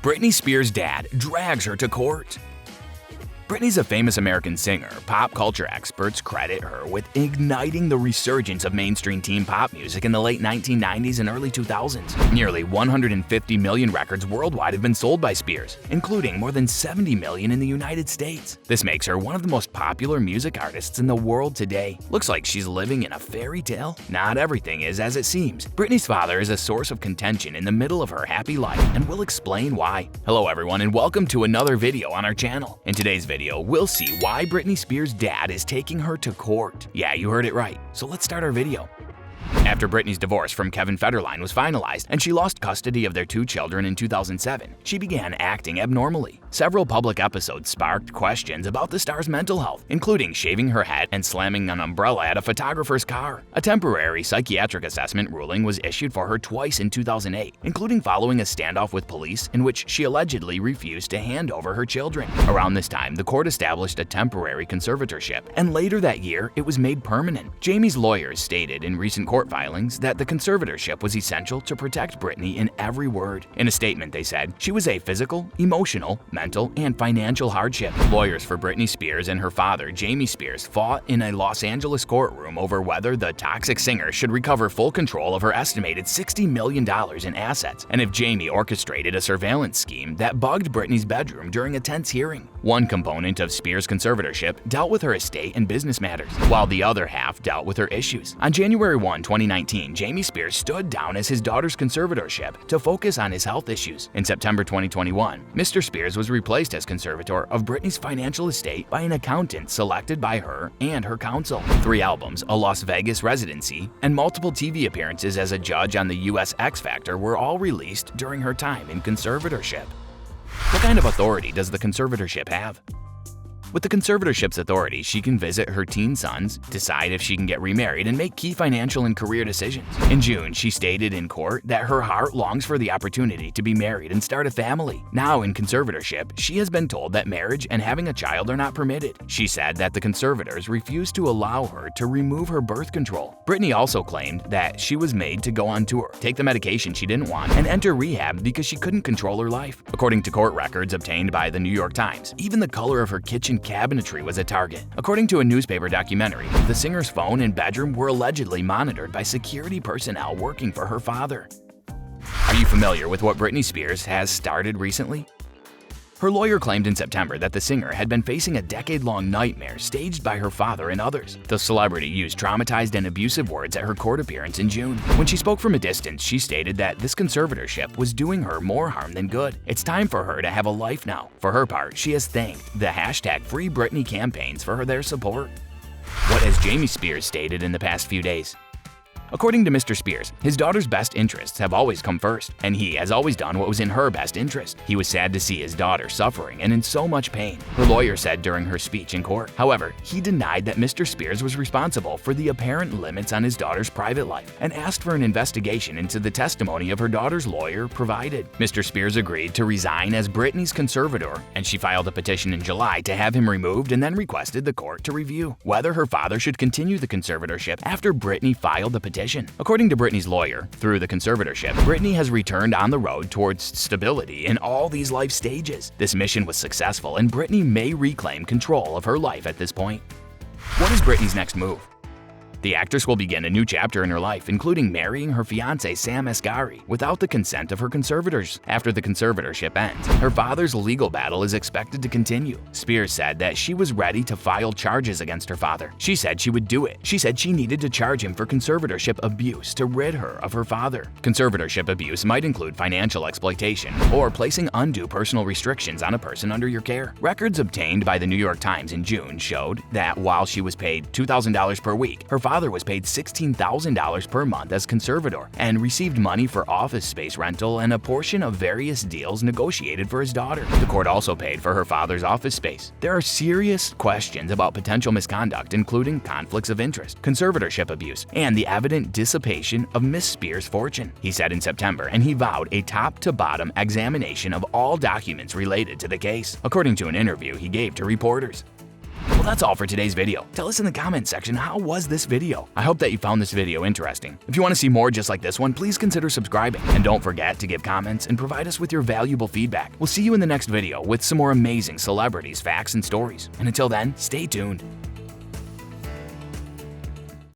Britney Spears' dad drags her to court. Britney's a famous American singer. Pop culture experts credit her with igniting the resurgence of mainstream teen pop music in the late 1990s and early 2000s. Nearly 150 million records worldwide have been sold by Spears, including more than 70 million in the United States. This makes her one of the most popular music artists in the world today. Looks like she's living in a fairy tale? Not everything is as it seems. Britney's father is a source of contention in the middle of her happy life, and we'll explain why. Hello everyone, and welcome to another video on our channel. In today's video, we'll see why Britney Spears' dad is taking her to court. Yeah, you heard it right. So let's start our video. After Britney's divorce from Kevin Federline was finalized and she lost custody of their 2 children in 2007, she began acting abnormally. Several public episodes sparked questions about the star's mental health, including shaving her head and slamming an umbrella at a photographer's car. A temporary psychiatric assessment ruling was issued for her twice in 2008, including following a standoff with police in which she allegedly refused to hand over her children. Around this time, the court established a temporary conservatorship, and later that year, it was made permanent. Jamie's lawyers stated in recent court filings that the conservatorship was essential to protect Britney in every word. In a statement, they said she was a physical, emotional, mental, and financial hardship. Lawyers for Britney Spears and her father, Jamie Spears, fought in a Los Angeles courtroom over whether the toxic singer should recover full control of her estimated $60 million in assets, and if Jamie orchestrated a surveillance scheme that bugged Britney's bedroom during a tense hearing. One component of Spears' conservatorship dealt with her estate and business matters, while the other half dealt with her issues. On January 1, 2019, Jamie Spears stood down as his daughter's conservatorship to focus on his health issues. In September 2021, Mr. Spears was replaced as conservator of Britney's financial estate by an accountant selected by her and her counsel. 3 albums, a Las Vegas residency, and multiple TV appearances as a judge on the US X Factor were all released during her time in conservatorship. What kind of authority does the conservatorship have? With the conservatorship's authority, she can visit her teen sons, decide if she can get remarried, and make key financial and career decisions. In June, she stated in court that her heart longs for the opportunity to be married and start a family. Now in conservatorship, she has been told that marriage and having a child are not permitted. She said that the conservators refused to allow her to remove her birth control. Britney also claimed that she was made to go on tour, take the medication she didn't want, and enter rehab because she couldn't control her life. According to court records obtained by the New York Times, even the color of her kitchen cabinetry was a target. According to a newspaper documentary, the singer's phone and bedroom were allegedly monitored by security personnel working for her father. Are you familiar with what Britney Spears has started recently? Her lawyer claimed in September that the singer had been facing a decade-long nightmare staged by her father and others. The celebrity used traumatized and abusive words at her court appearance in June. When she spoke from a distance, she stated that this conservatorship was doing her more harm than good. It's time for her to have a life now. For her part, she has thanked the #FreeBritney campaigns for their support. What has Jamie Spears stated in the past few days? According to Mr. Spears, his daughter's best interests have always come first, and he has always done what was in her best interest. He was sad to see his daughter suffering and in so much pain, her lawyer said during her speech in court. However, he denied that Mr. Spears was responsible for the apparent limits on his daughter's private life and asked for an investigation into the testimony of her daughter's lawyer provided. Mr. Spears agreed to resign as Britney's conservator, and she filed a petition in July to have him removed and then requested the court to review whether her father should continue the conservatorship after Britney filed the petition. According to Britney's lawyer, through the conservatorship, Britney has returned on the road towards stability in all these life stages. This mission was successful, and Britney may reclaim control of her life at this point. What is Britney's next move? The actress will begin a new chapter in her life, including marrying her fiancé Sam Asghari without the consent of her conservators. After the conservatorship ends, her father's legal battle is expected to continue. Spears said that she was ready to file charges against her father. She said she would do it. She said she needed to charge him for conservatorship abuse to rid her of her father. Conservatorship abuse might include financial exploitation or placing undue personal restrictions on a person under your care. Records obtained by the New York Times in June showed that while she was paid $2,000 per week, her father was paid $16,000 per month as conservator and received money for office space rental and a portion of various deals negotiated for his daughter. The court also paid for her father's office space. There are serious questions about potential misconduct, including conflicts of interest, conservatorship abuse, and the evident dissipation of Miss Spears' fortune, he said in September, and he vowed a top-to-bottom examination of all documents related to the case, according to an interview he gave to reporters. that's all for today's video. Tell us in the comment section, how was this video? I hope that you found this video interesting. If you want to see more just like this one, please consider subscribing. And don't forget to give comments and provide us with your valuable feedback. We'll see you in the next video with some more amazing celebrities, facts, and stories. And until then, stay tuned.